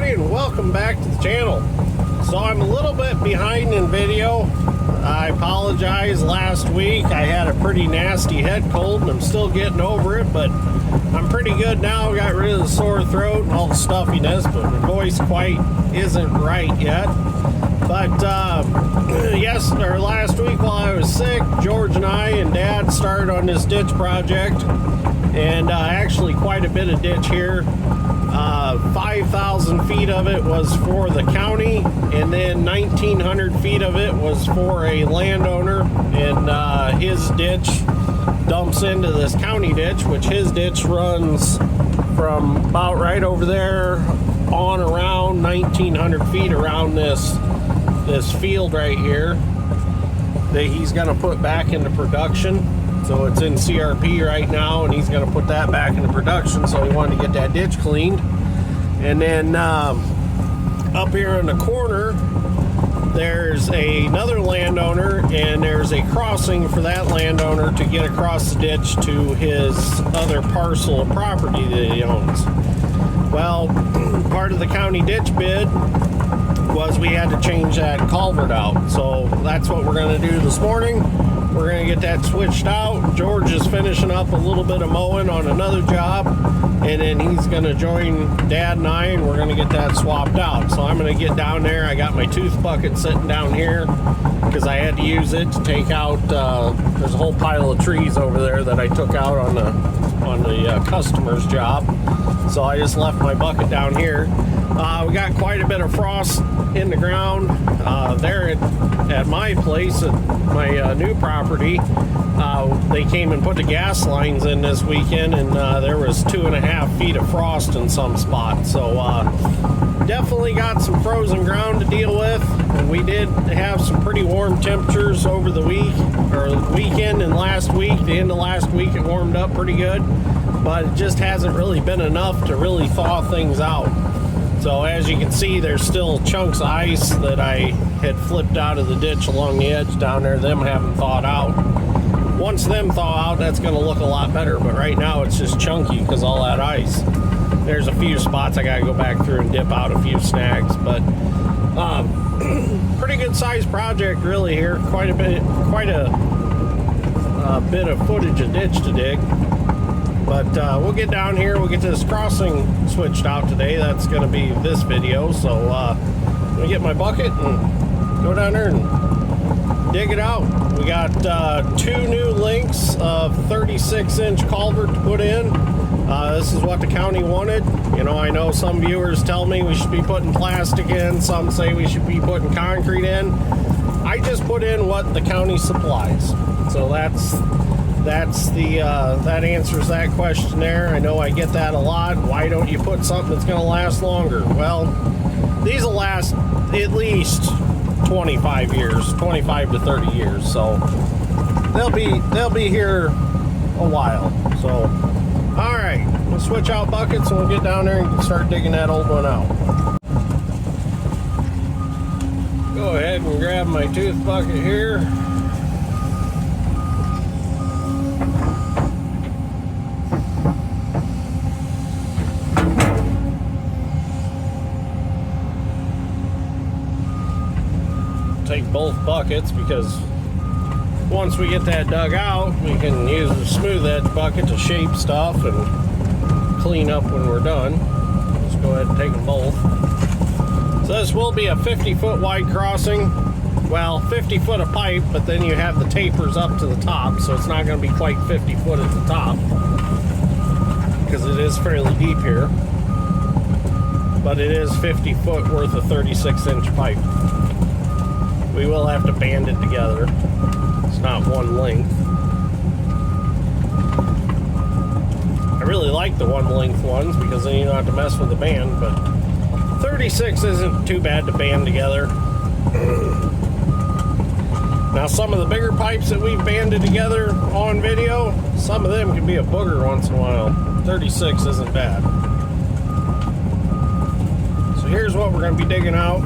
everybody, and welcome back to the channel. So I'm a little bit behind in video. I apologize. Last week I had a pretty nasty head cold and I'm still getting over it, but I'm pretty good now. Got rid of the sore throat and all the stuffiness, but my voice quite isn't right yet. But last week while I was sick, George and I and Dad started on this ditch project, and actually quite a bit of ditch here. 5,000 feet of it was for the county, and then 1,900 feet of it was for a landowner, and his ditch dumps into this county ditch, which his ditch runs from about right over there on around 1,900 feet around this field right here that he's going to put back into production. So it's in CRP right now, and he's going to put that back into production. So he wanted to get that ditch cleaned. And then up here in the corner, there's another landowner, and there's a crossing for that landowner to get across the ditch to his other parcel of property that he owns. Well, part of the county ditch bid was we had to change that culvert out. So that's what we're going to do this morning. We're going to get that switched out. George is finishing up a little bit of mowing on another job, and then he's going to join Dad and I, and we're going to get that swapped out. So I'm going to get down there. I got my tooth bucket sitting down here because I had to use it to take out, there's a whole pile of trees over there that I took out on the customer's job. So I just left my bucket down here. We got quite a bit of frost in the ground there at my place, at my new property. They came and put the gas lines in this weekend, and there was 2.5 feet of frost in some spots. So definitely got some frozen ground to deal with. And we did have some pretty warm temperatures over the weekend and last week. The end of last week it warmed up pretty good, but it just hasn't really been enough to really thaw things out. So as you can see, there's still chunks of ice that I had flipped out of the ditch along the edge down there. Them haven't thawed out. Once them thaw out, that's going to look a lot better. But right now it's just chunky because all that ice. There's a few spots I got to go back through and dip out a few snags. But pretty good sized project really here. Quite a bit of footage of ditch to dig. But we'll get down here, we'll get this crossing switched out today. That's going to be this video. So I'm going to get my bucket and go down there and dig it out. We got 2 new lengths of 36-inch culvert to put in. This is what the county wanted. You know, I know some viewers tell me we should be putting plastic in. Some say we should be putting concrete in. I just put in what the county supplies. So that answers that question there. I know I get that a lot. Why don't you put something that's going to last longer? Well, these will last at least 25 years, 25 to 30 years. So they'll be here a while. So all right, we'll switch out buckets and we'll get down there and start digging that old one out. Go ahead and grab my tooth bucket here. Take both buckets because once we get that dug out, we can use the smooth edge bucket to shape stuff and clean up when we're done. Just go ahead and take them both. So this will be a 50-foot wide crossing. Well, 50 foot of pipe, but then you have the tapers up to the top, so it's not going to be quite 50 foot at the top because it is fairly deep here. But it is 50 foot worth of 36-inch pipe. We will have to band it together. It's not one length. I really like the one length ones because then you don't have to mess with the band, but 36 isn't too bad to band together. Now some of the bigger pipes that we've banded together on video, some of them can be a booger once in a while. 36 isn't bad. So here's what we're going to be digging out.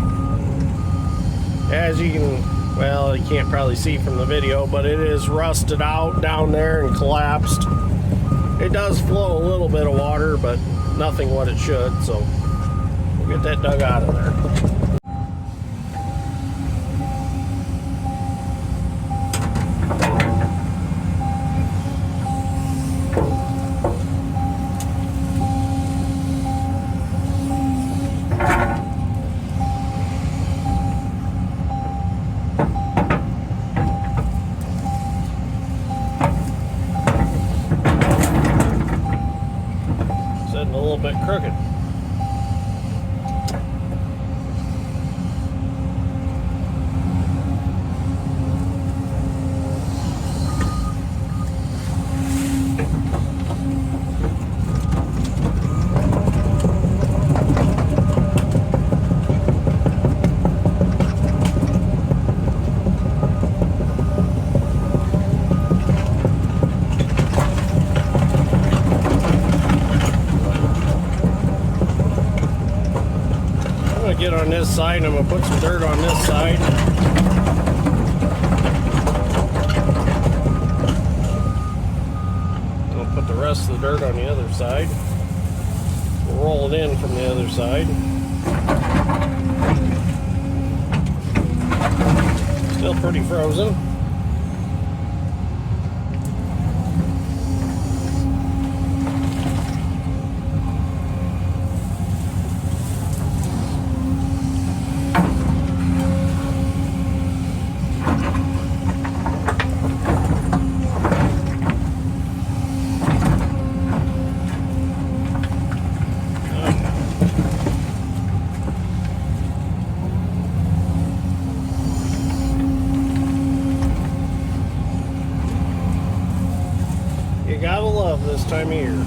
As you can, well, you can't probably see from the video, but it is rusted out down there and collapsed. It does flow a little bit of water, but nothing what it should, so we'll Get that dug out of there. Sitting a little bit crooked. Get on this side, and I'm going to put some dirt on this side. I'll put the rest of the dirt on the other side. We'll roll it in from the other side. Still pretty frozen. You gotta love this time of year.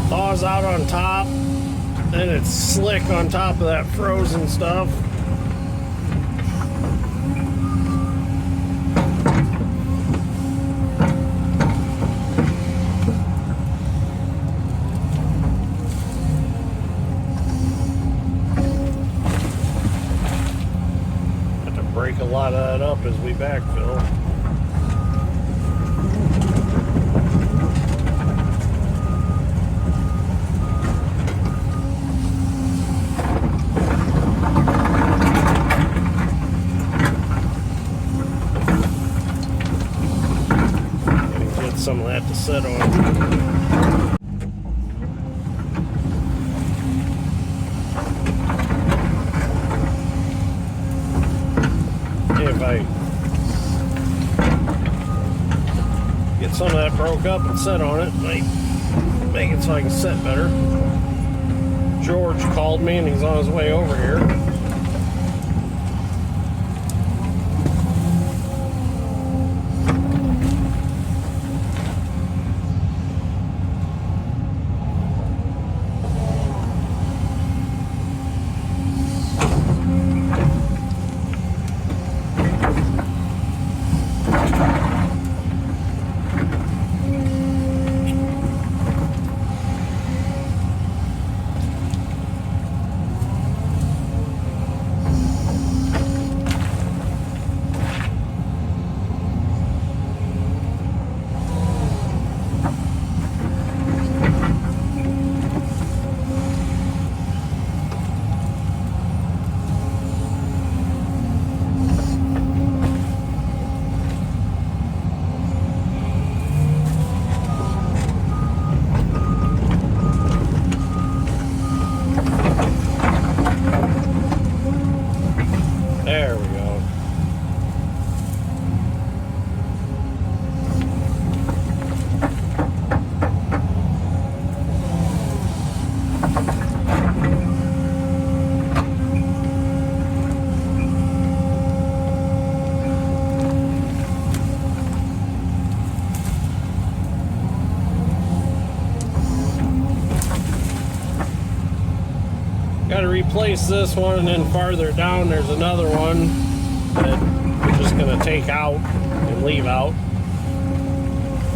Thaws out on top, then it's slick on top of that frozen stuff. Have to break a lot of that up as we backfill. Some of that to set on. If I get some of that broke up and set on it, might make it so I can set better. George called me and he's on his way over here. replace this one, and then farther down there's another one that we're just going to take out and leave out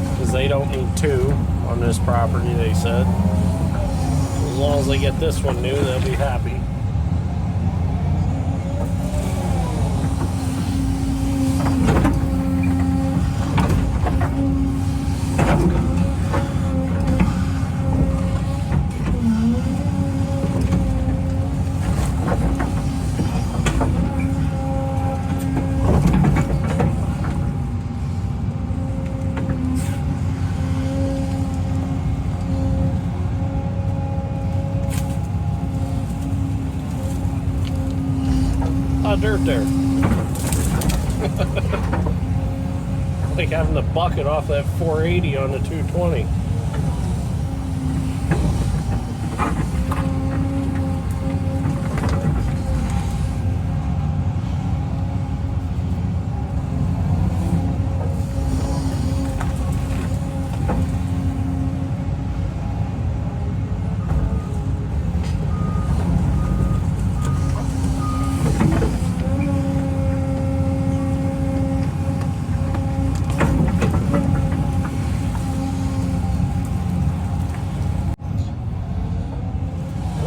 because they don't need two on this property, they said. As long as they get this one new, they'll be happy. Dirt there. Like having the bucket off that 480 on the 220.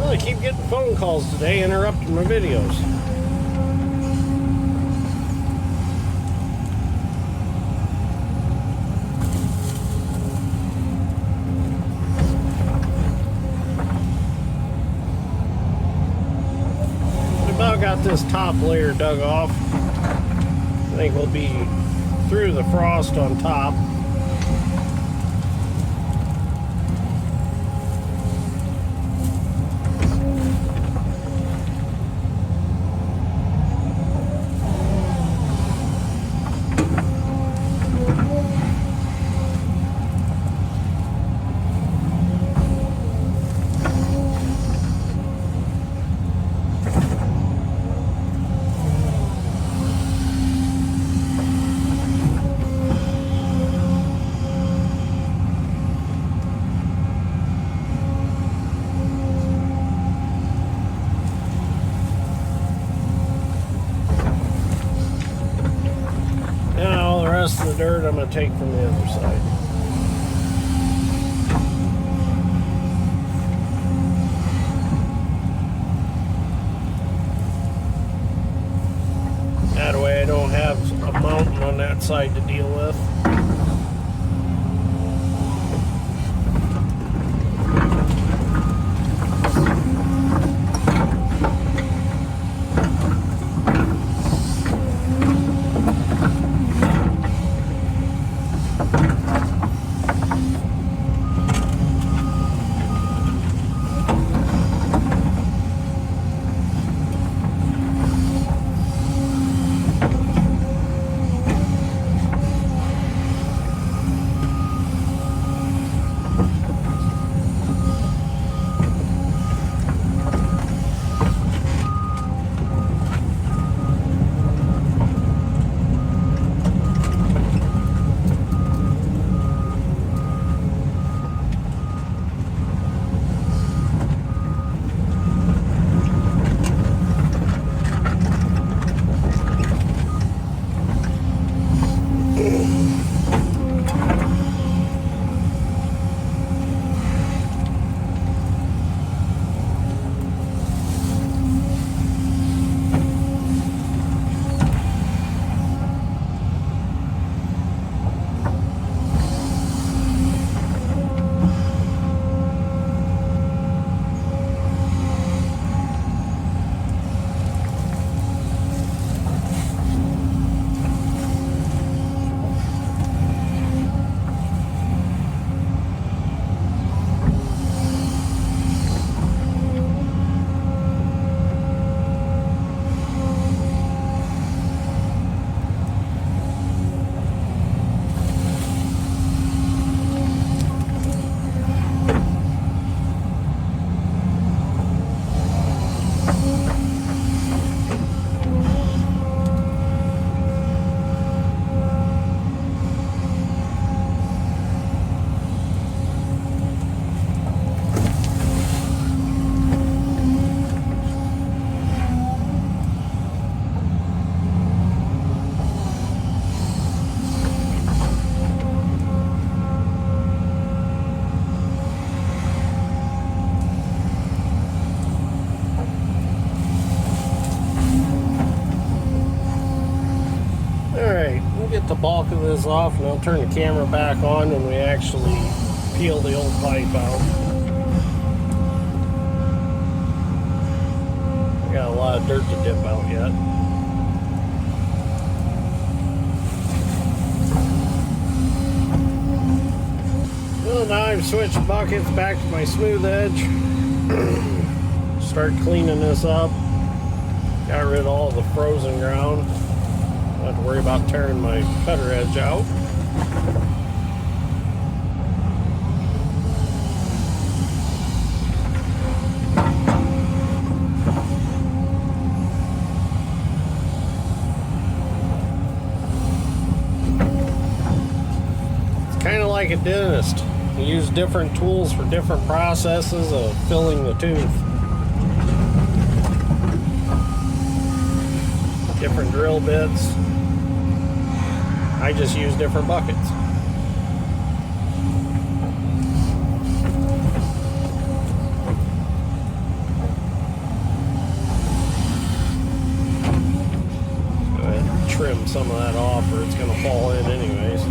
I keep getting phone calls today interrupting my videos. We about got this top layer dug off. I think we'll be through the frost on top. The rest of the dirt I'm going to take from the other side. That way I don't have a mountain on that side to deal with. get the bulk of this off, and I'll turn the camera back on when we actually peel the old pipe out. We got a lot of dirt to dip out yet. Well, now I've switched buckets back to my smooth edge. Start cleaning this up. Got rid of all the frozen ground. Don't have to worry about tearing my cutter edge out. It's kind of like a dentist. You use different tools for different processes of filling the tooth. Different drill bits. I just use different buckets. Go ahead and trim some of that off or it's going to fall in anyways.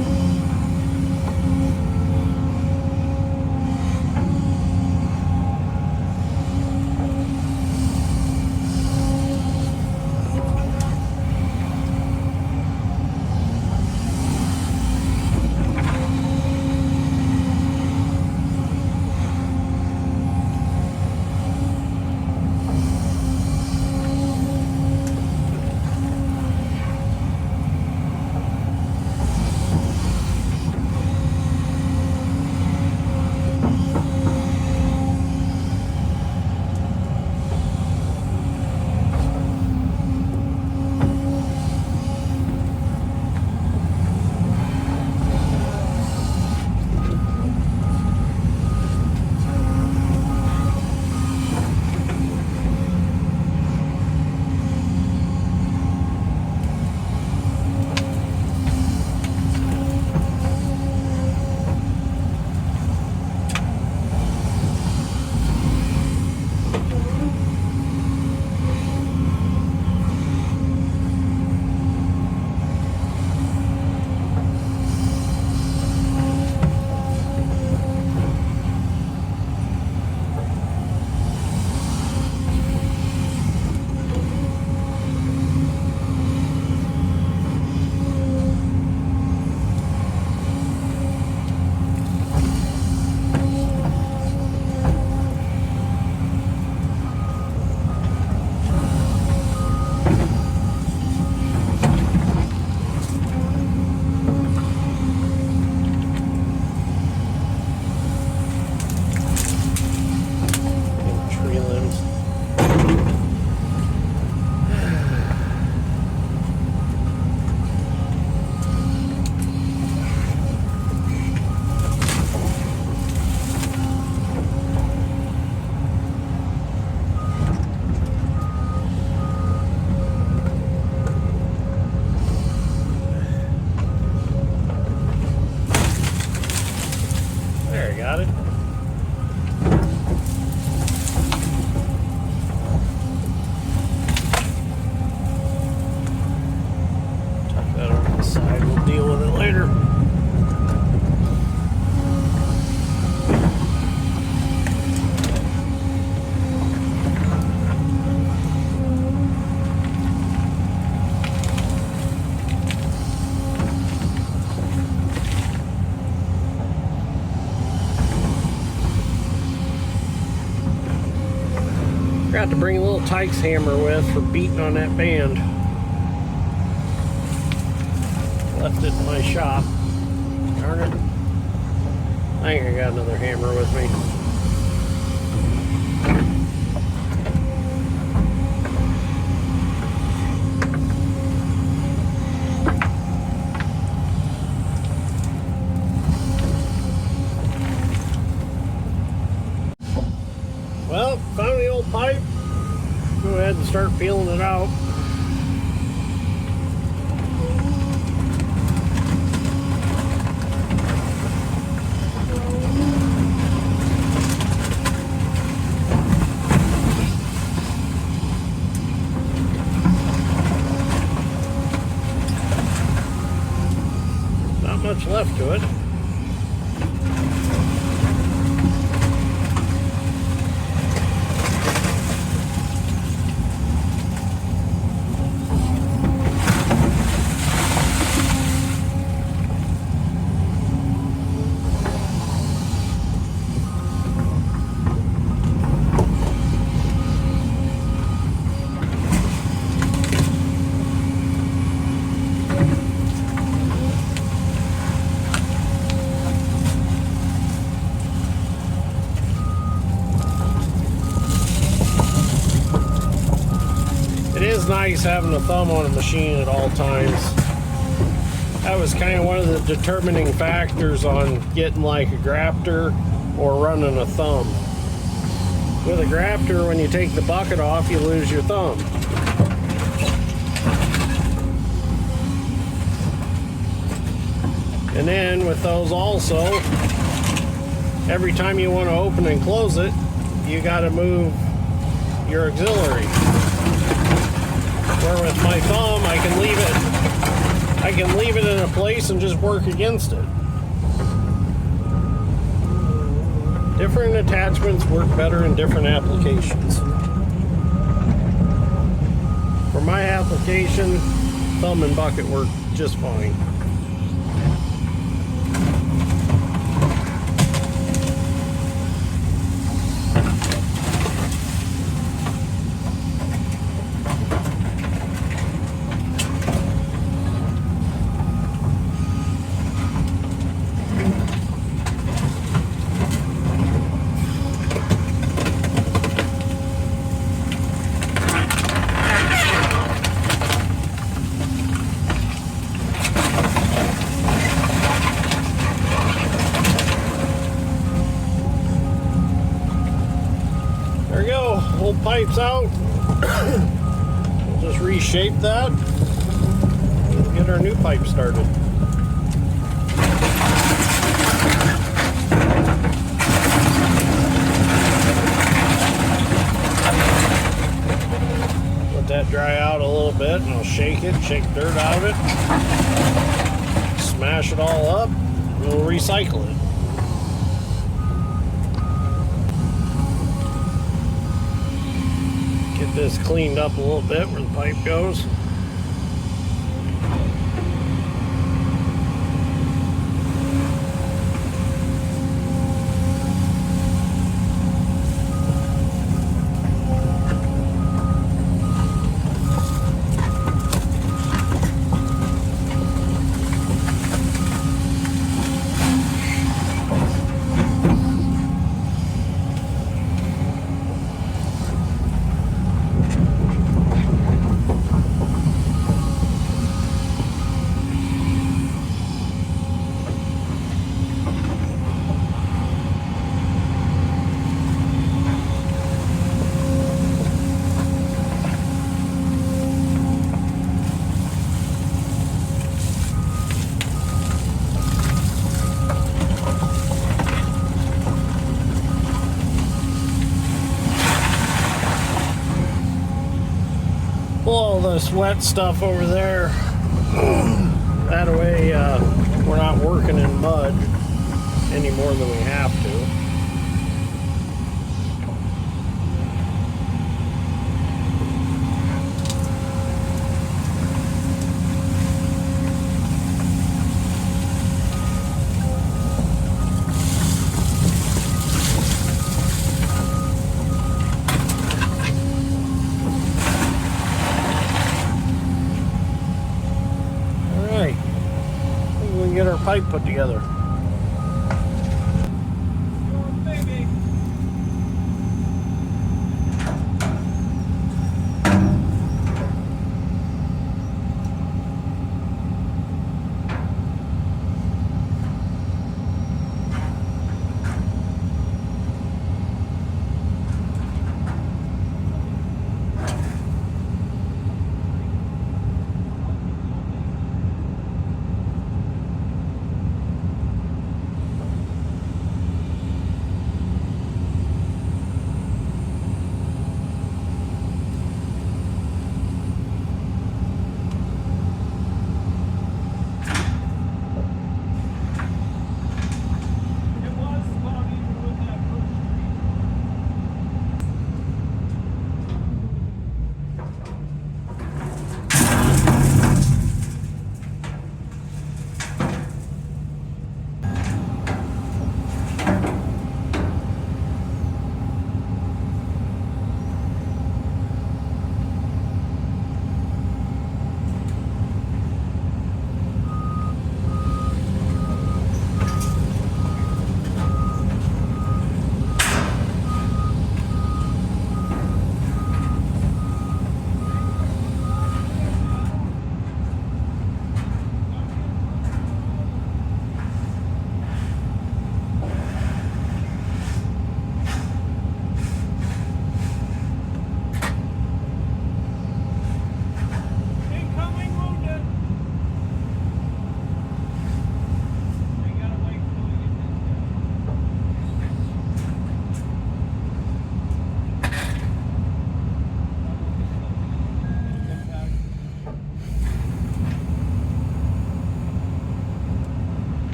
Got it. Tuck that over the side. We'll deal with it later. Forgot to bring a little Tykes hammer with for beating on that band. Left it in my shop. Darn it. I think I got another hammer with me. Well, found the old pipe. Go ahead and start peeling it out. lift to it. It is nice having a thumb on a machine at all times. That was kind of one of the determining factors on getting like a grafter or running a thumb. With a grafter, when you take the bucket off, you lose your thumb. And then with those also, every time you want to open and close it, you got to move your auxiliary. Where with my thumb, I can leave it in a place and just work against it. Different attachments work better in different applications. For my application, thumb and bucket work just fine. There we go, old pipe's out. We'll just reshape that and get our new pipe started. Let that dry out a little bit and I'll shake it, shake dirt out of it, smash it all up, and we'll recycle it. Get this cleaned up a little bit where the pipe goes. Pull all this wet stuff over there. That way we're not working in mud any more than we have to. Get our pipe put together.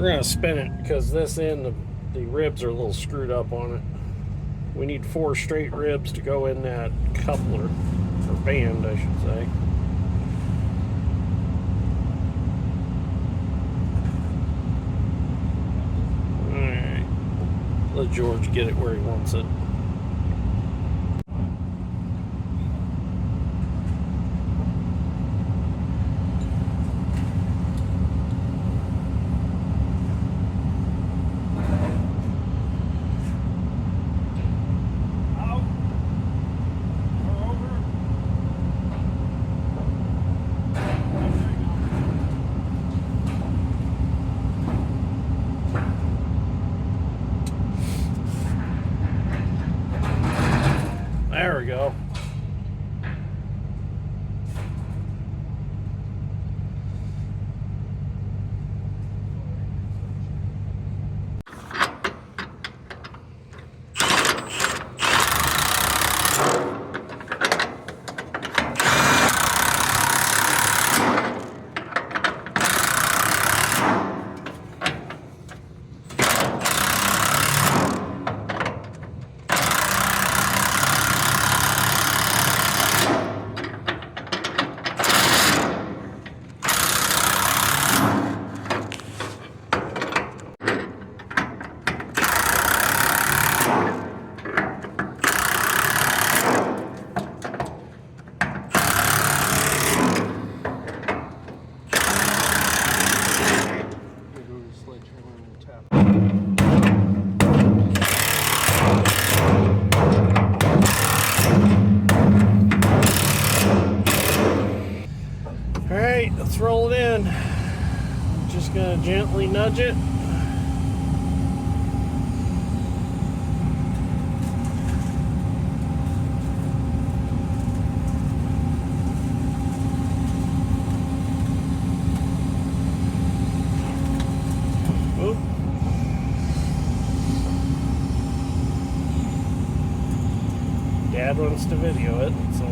We're gonna spin it because this end, the ribs are a little screwed up on it. We need 4 straight ribs to go in that coupler, or band, I should say. Alright, let George get it where he wants it. There we go. Alright, let's roll it in. Just gonna gently nudge it. Oop. Dad wants to video it, so.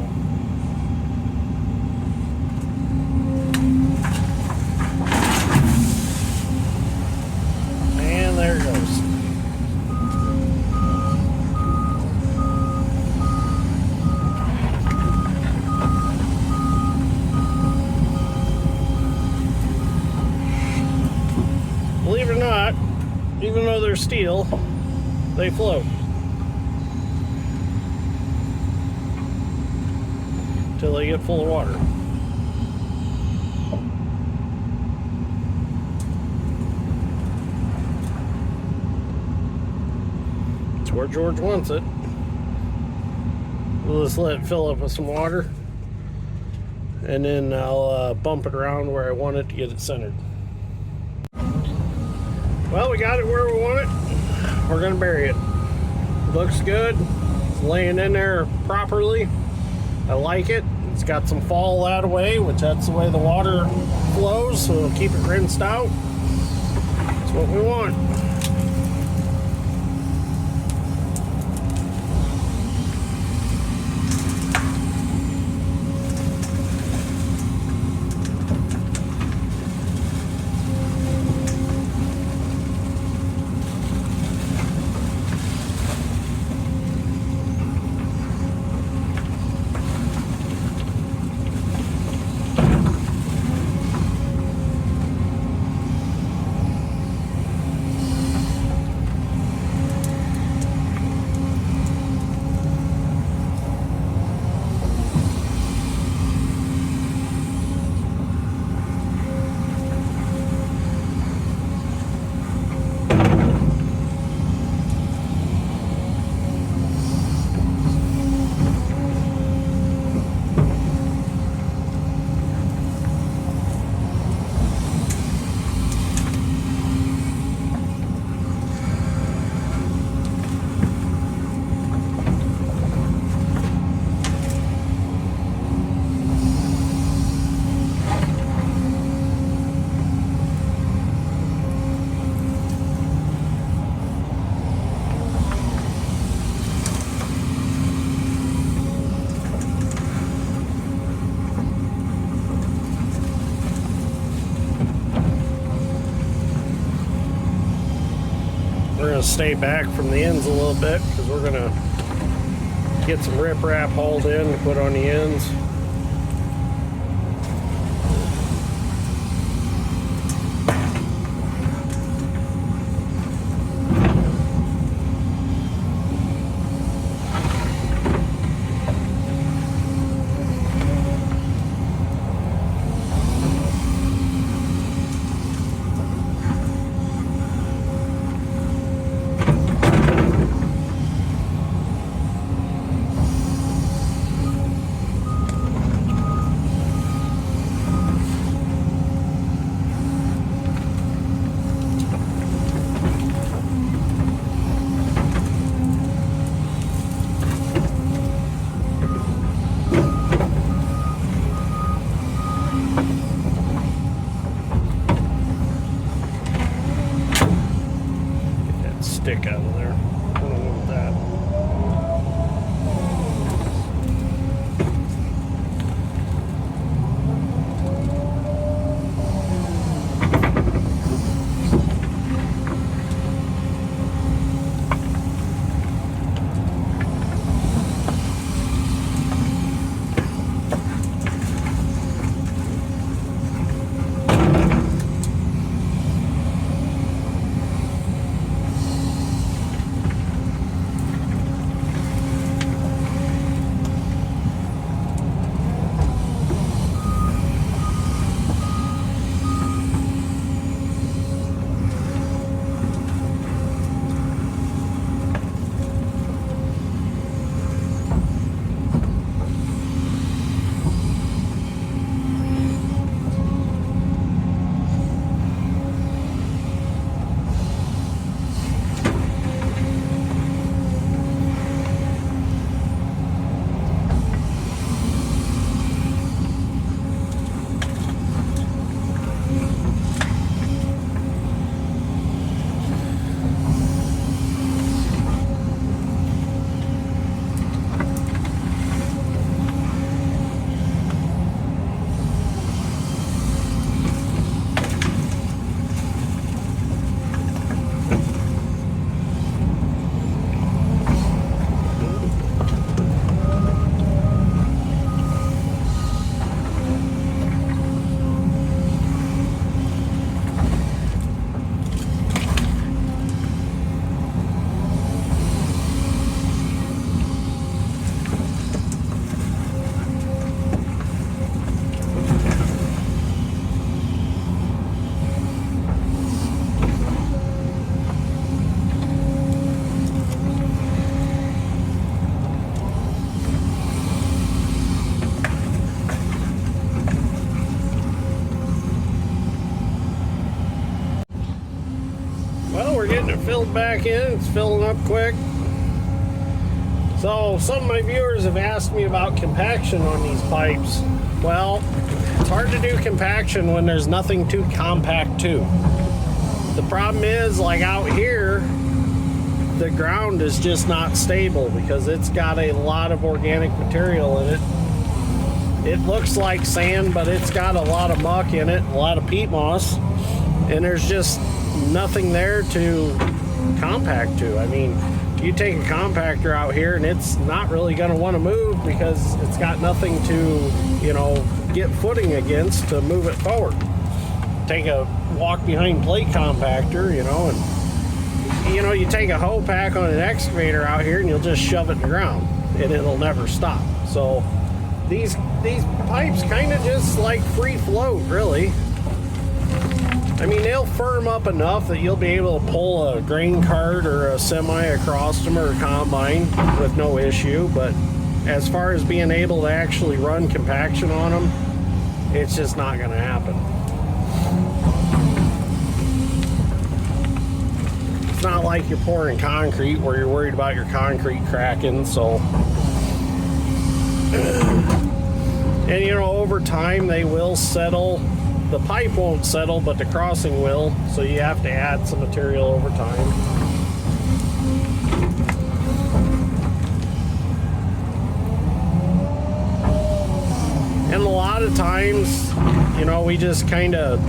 And there it goes. Believe it or not, even though they're steel, they float. Till they get full of water. It's where George wants it. We'll just let it fill up with some water, and then I'll bump it around where I want it to get it centered. Well, we got it where we want it. We're gonna bury it. Looks good. It's laying in there properly. I like it. It's got some fall that way, which that's the way the water flows, so it'll keep it rinsed out. That's what we want. to stay back from the ends a little bit because we're going to get some riprap hauled in to put on the ends. Stick out of there. I don't know what that. Well, we're getting it filled back in. It's filling up quick. So some of my viewers have asked me about compaction on these pipes. Well, it's hard to do compaction when there's nothing to compact to. The problem is, like out here, the ground is just not stable because it's got a lot of organic material in it. It looks like sand, but it's got a lot of muck in it, a lot of peat moss, and there's just nothing there to compact to. I mean, you take a compactor out here and it's not really going to want to move because it's got nothing to, you know, get footing against to move it forward. Take a walk behind plate compactor, you know, and you know, you take a hoe pack on an excavator out here and you'll just shove it in the ground and it'll never stop. So these pipes kind of just like free float, really. I mean, they'll firm up enough that you'll be able to pull a grain cart or a semi across them or a combine with no issue, but as far as being able to actually run compaction on them, it's just not going to happen. It's not like you're pouring concrete where you're worried about your concrete cracking, so. And you know, over time they will settle. The pipe won't settle, but the crossing will, so you have to add some material over time. And a lot of times, you know, we just kind of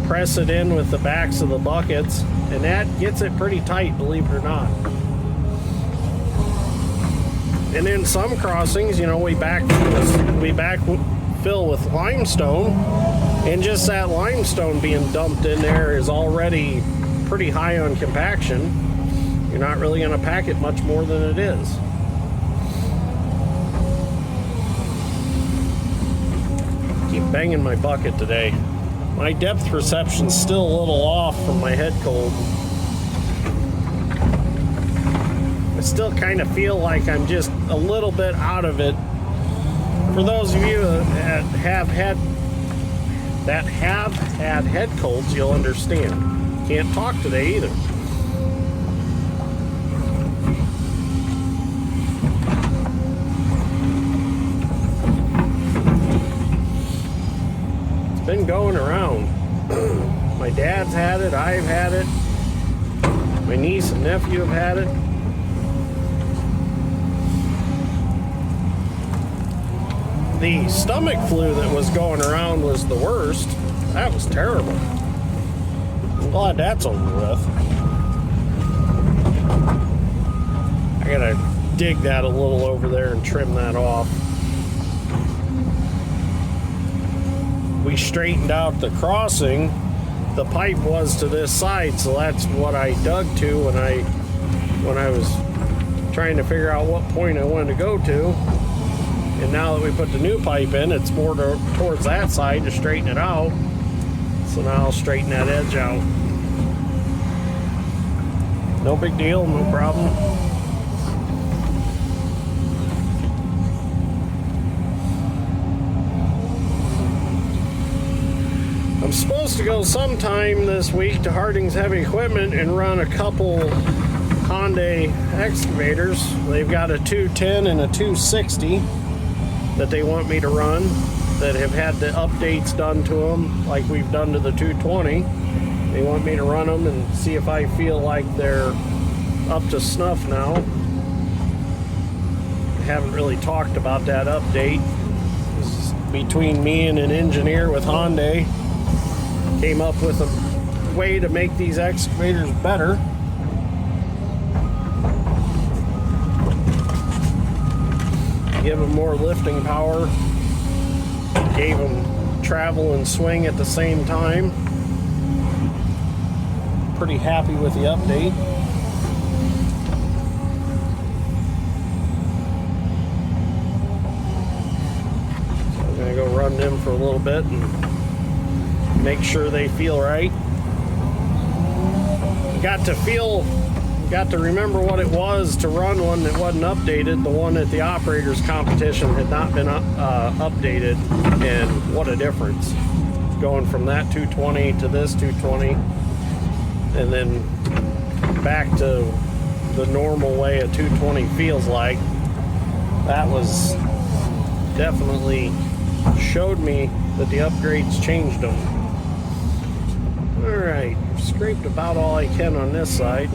press it in with the backs of the buckets And that gets it pretty tight, believe it or not. And in some crossings, you know, we backfill with limestone, and just that limestone being dumped in there is already pretty high on compaction. You're not really going to pack it much more than it is. Keep banging my bucket today. My depth perception's still a little off from my head cold. I still kind of feel like I'm just a little bit out of it. For those of you that have had head colds, you'll understand. Can't talk today either. Been going around. My dad's had it, I've had it, my niece and nephew have had it. The stomach flu that was going around was the worst. That was terrible. I'm glad that's over with. I gotta dig that a little over there and trim that off. We straightened out the crossing. The pipe was to this side, so that's what I dug to when I was trying to figure out what point I wanted to go to. And now that we put the new pipe in, it's more towards that side to straighten it out. So now I'll straighten that edge out. No big deal, no problem. I'm supposed to go sometime this week to Harding's Heavy Equipment and run a couple Hyundai excavators. They've got a 210 and a 260 that they want me to run, that have had the updates done to them like we've done to the 220. They want me to run them and see if I feel like they're up to snuff now. I haven't really talked about that update. This is between me and an engineer with Hyundai. Came up with a way to make these excavators better. Give them more lifting power. Gave them travel and swing at the same time. Pretty happy with the update. So I'm gonna go run them for a little bit and make sure they feel right. Got to remember what it was to run one that wasn't updated. The one at the operators competition had not been updated, and what a difference. Going from that 220 to this 220, and then back to the normal way a 220 feels like. That was definitely showed me that the upgrades changed them. Alright, scraped about all I can on this side.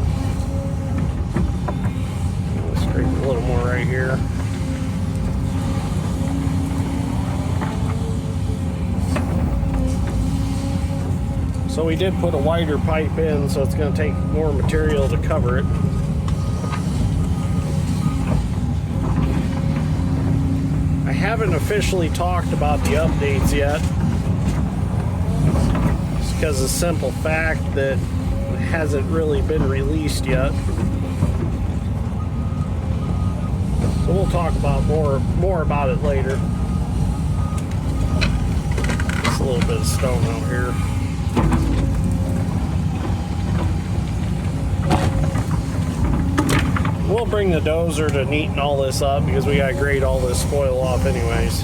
I'll scrape a little more right here. So we did put a wider pipe in, so it's going to take more material to cover it. I haven't officially talked about the updates yet. Because of the simple fact that it hasn't really been released yet. So we'll talk about more about it later. Just a little bit of stone out here. We'll bring the dozer to neaten all this up because we gotta grade all this spoil off anyways.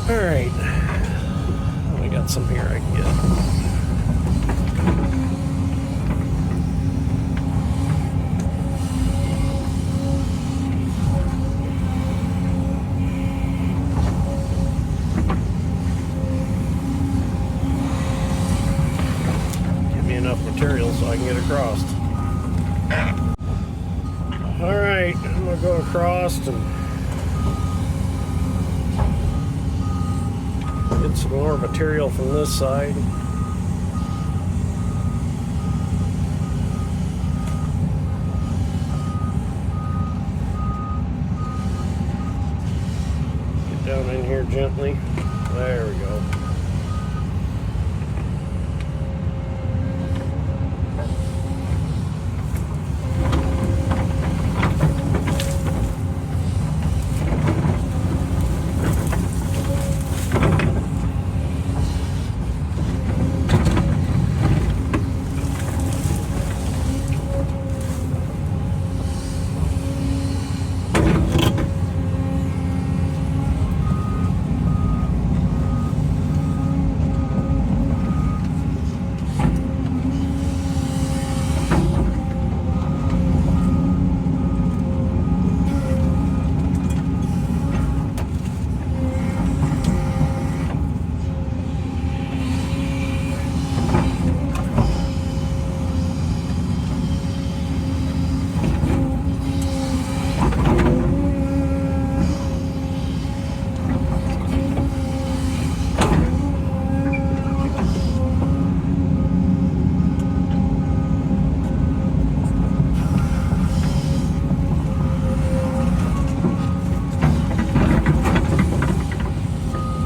Alright. Got some here I can get. Give me enough material so I can get across. Alright, I'm gonna go across and get some more material from this side. down in here gently. There we go.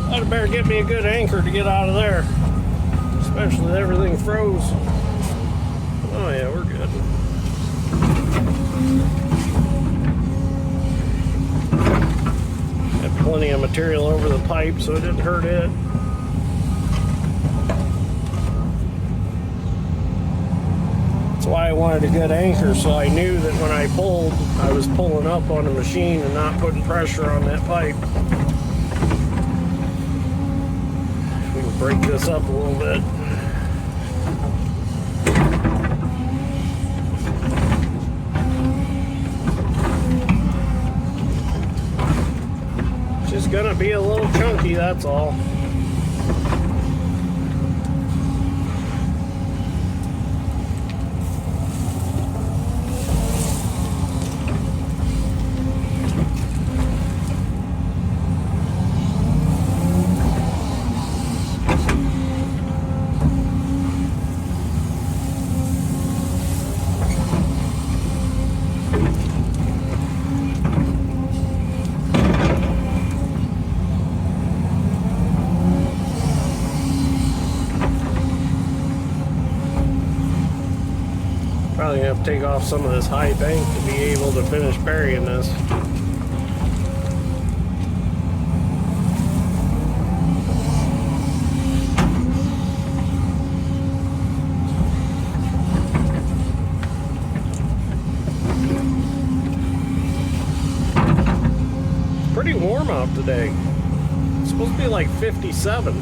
I'd better get me a good anchor to get out of there, especially if everything froze. Oh yeah, we're good. Had plenty of material over the pipe, so it didn't hurt it. That's why I wanted a good anchor, so I knew that when I pulled, I was pulling up on the machine and not putting pressure on that pipe. We can break this up a little bit. Just gonna be a little chunky, that's all. Probably gonna have to take off some of this high bank to be able to finish burying this. It's pretty warm out today. It's supposed to be like 57.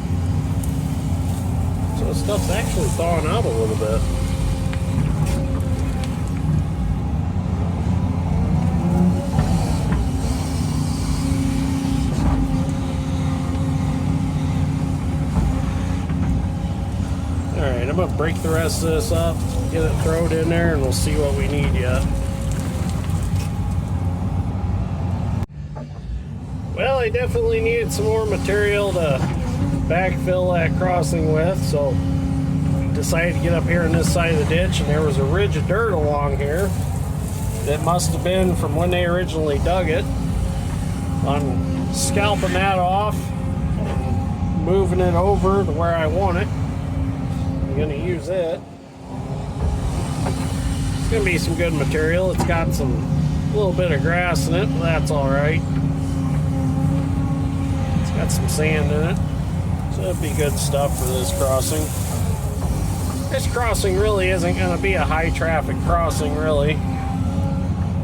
So the stuff's actually thawing out a little bit. Alright, I'm going to break the rest of this up, get it thrown in there, and we'll see what we need yet. Well, I definitely needed some more material to backfill that crossing with, so decided to get up here on this side of the ditch, and there was a ridge of dirt along here that must have been from when they originally dug it. I'm scalping that off and moving it over to where I want it. I'm going to use it. It's going to be some good material. It's got a little bit of grass in it, but that's alright. It's got some sand in it, so it'll be good stuff for this crossing. This crossing really isn't going to be a high traffic crossing, really.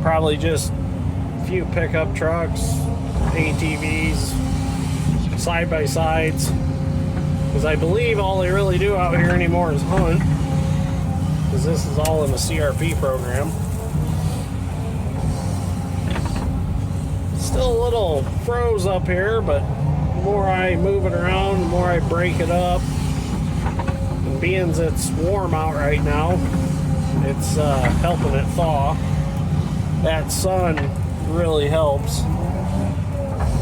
Probably just a few pickup trucks, ATVs, side-by-sides. Because I believe all they really do out here anymore is hunt. Because this is all in the CRP program. Still a little froze up here, but the more I move it around, the more I break it up. And being it's warm out right now, it's helping it thaw. That sun really helps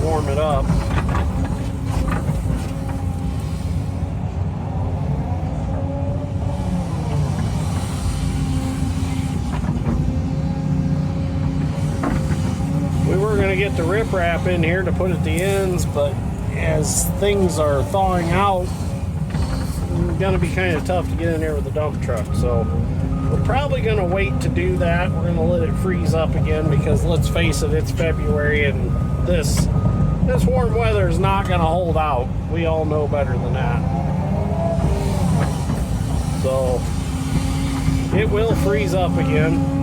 warm it up. get the riprap in here to put at the ends, but as things are thawing out, it's going to be kind of tough to get in there with the dump truck. So we're probably going to wait to do that. We're going to let it freeze up again because let's face it, it's February and this warm weather is not going to hold out. We all know better than that. So it will freeze up again.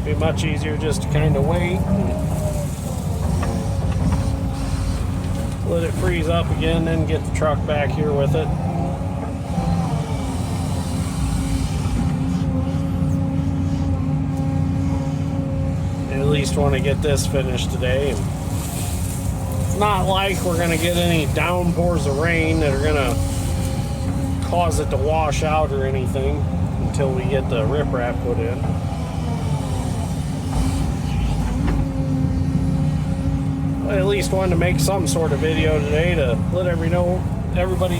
Be much easier just to kind of wait and let it freeze up again, then get the truck back here with it. At least want to get this finished today. It's not like we're going to get any downpours of rain that are going to cause it to wash out or anything until we get the riprap put in. I at least wanted to make some sort of video today to let everybody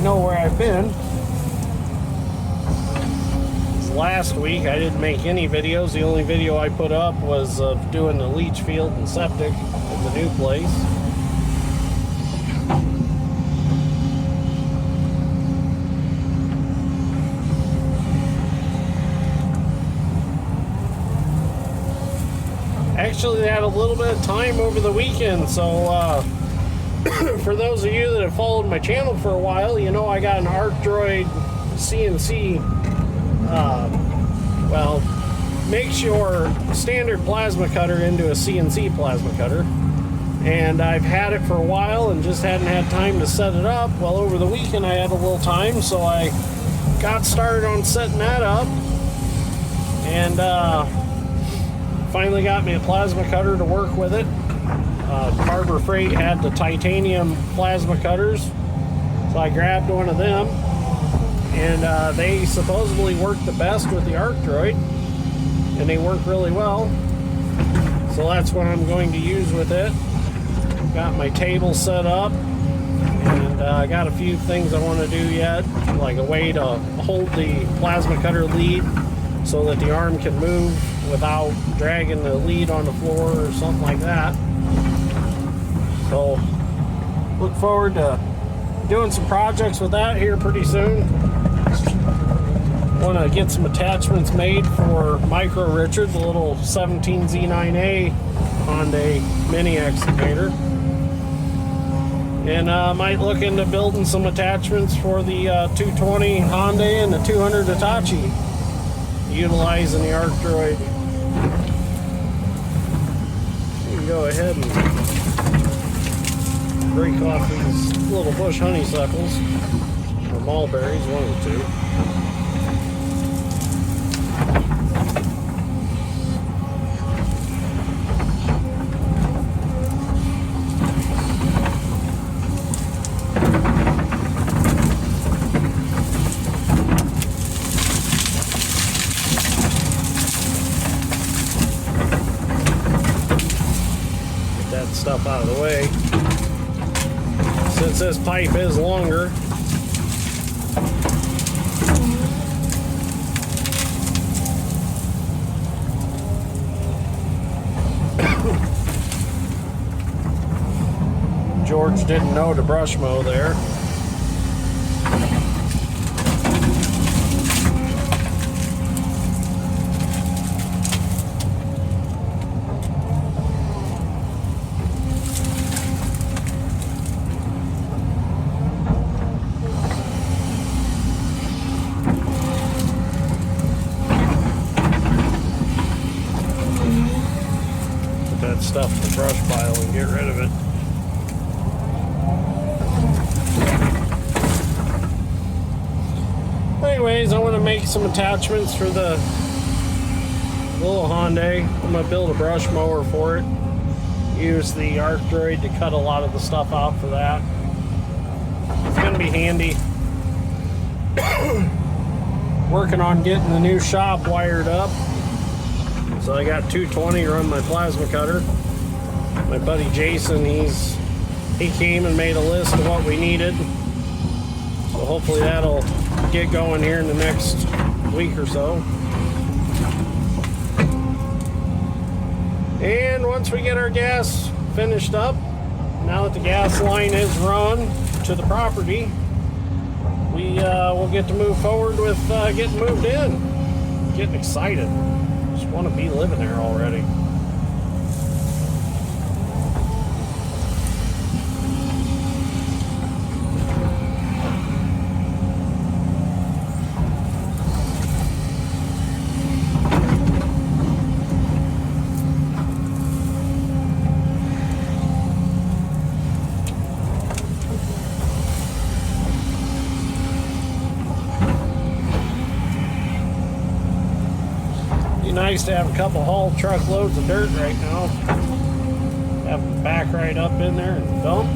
know where I've been. Last week I didn't make any videos. The only video I put up was of doing the leach field and septic at the new place. Actually, they had a little bit of time over the weekend, so for those of you that have followed my channel for a while, you know I got an ArcDroid CNC. Well, makes your standard plasma cutter into a CNC plasma cutter, and I've had it for a while and just hadn't had time to set it up. Well, over the weekend I had a little time, so I got started on setting that up, and finally got me a plasma cutter to work with it. Harbor Freight had the titanium plasma cutters, so I grabbed one of them, and they supposedly work the best with the ArcDroid, and they work really well, so that's what I'm going to use with it. Got my table set up, and I got a few things I want to do yet, like a way to hold the plasma cutter lead so that the arm can move without dragging the lead on the floor or something like that. So look forward to doing some projects with that here pretty soon. Want to get some attachments made for Micro Richard, the little 17Z9A Hyundai mini excavator. And I might look into building some attachments for the 220 Hyundai and the 200 Hitachi, utilizing the ArcDroid. You can go ahead and break off these little bush honeysuckles, or mulberries, one of the two. Stuff out of the way. Since this pipe is longer, George didn't know to brush mow there. Stuff in the brush pile and get rid of it. Anyways, I want to make some attachments for the little Hyundai. I'm going to build a brush mower for it. Use the ArcDroid to cut a lot of the stuff out for that. It's going to be handy. Working on getting the new shop wired up. So I got 220 to run my plasma cutter. My buddy Jason, he came and made a list of what we needed. So hopefully that'll get going here in the next week or so. And once we get our gas finished up, now that the gas line is run to the property, we'll get to move forward with getting moved in. Getting excited. Just want to be living there already. Nice to have a couple haul truckloads of dirt right now. Have them back right up in there and dump.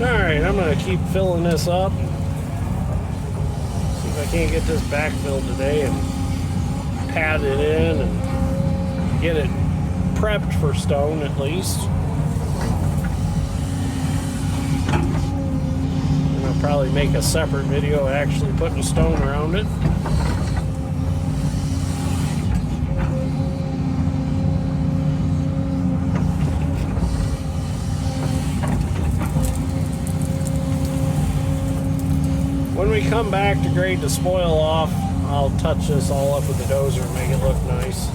Alright, I'm going to keep filling this up. I can't get this backfilled today and pad it in and get it prepped for stone at least. And I'll probably make a separate video actually putting stone around it. When we come back to grade the spoil off, I'll touch this all up with the dozer and make it look nice.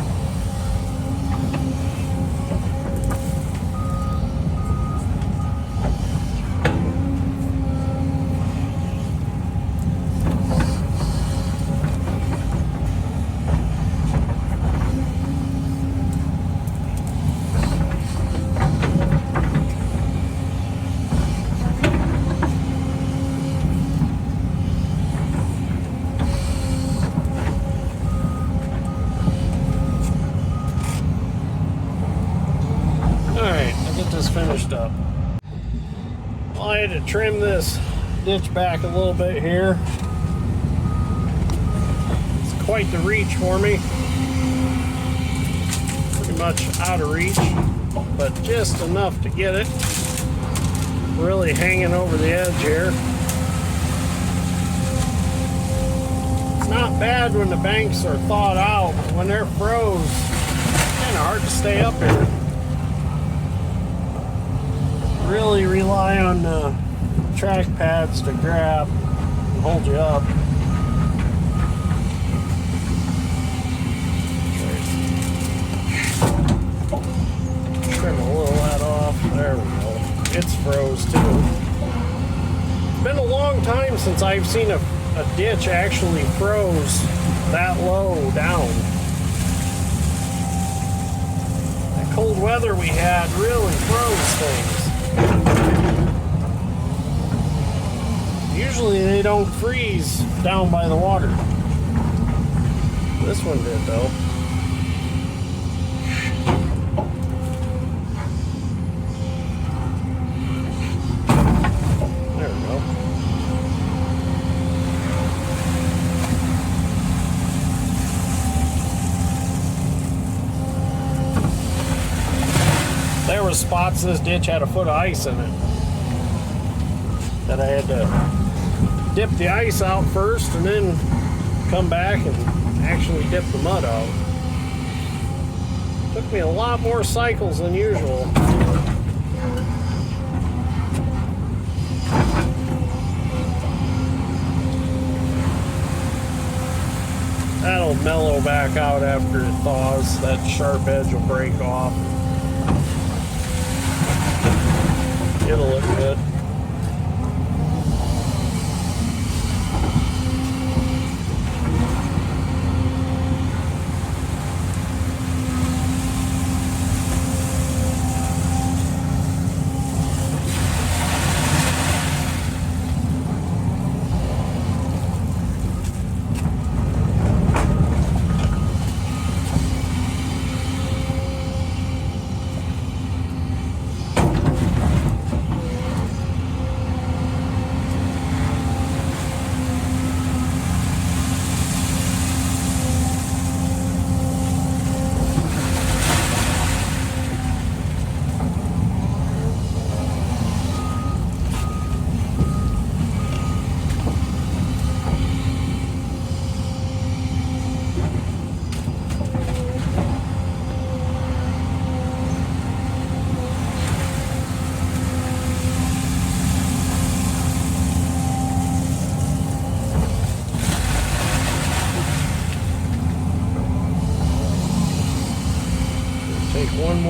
Finished up. Well, I had to trim this ditch back a little bit here. It's quite the reach for me. Pretty much out of reach, but just enough to get it really hanging over the edge here. It's not bad when the banks are thawed out, but when they're froze, it's kind of hard to stay up here. Really rely on track pads to grab and hold you up. Trim a little of that off. There we go. It's froze too. It's been a long time since I've seen a ditch actually froze that low down. That cold weather we had really froze things. Usually they don't freeze down by the water. This one did though. There we go. There were spots this ditch had a foot of ice in it that I had to dip the ice out first and then come back and actually dip the mud out. Took me a lot more cycles than usual. That'll mellow back out after it thaws. That sharp edge will break off. It'll look good.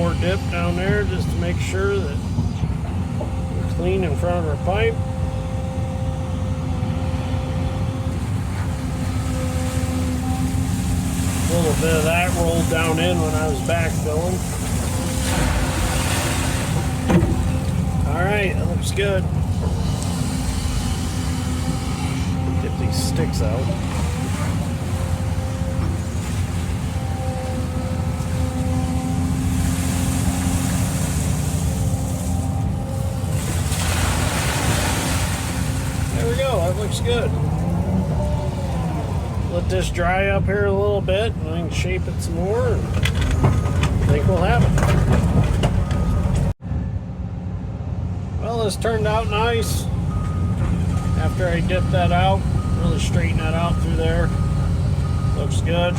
more dip down there just to make sure that we're clean in front of our pipe. A little bit of that rolled down in when I was backfilling. Alright, that looks good. Get these sticks out. There we go, that looks good. Let this dry up here a little bit and I can shape it some more and I think we'll have it. Well, this turned out nice. After I dipped that out, really straighten that out through there. Looks good.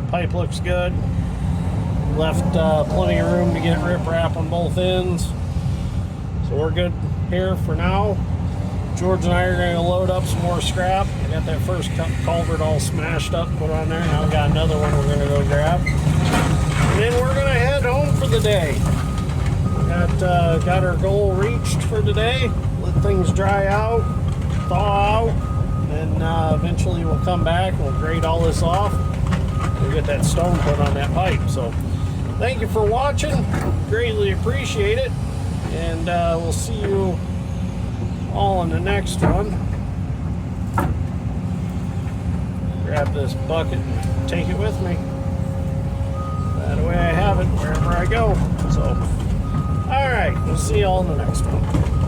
Pipe looks good. Left plenty of room to get riprap on both ends. So we're good here for now. George and I are going to load up some more scrap. I got that first culvert all smashed up, put on there. Now we got another one we're going to go grab. And then we're going to head home for the day. We got our goal reached for today. Let things dry out, thaw out, and eventually we'll come back and we'll grade all this off. We'll get that stone put on that pipe. So thank you for watching. Greatly appreciate it. And we'll see you all in the next one. Grab this bucket and take it with me. That way I have it wherever I go. So, alright, we'll see you all in the next one.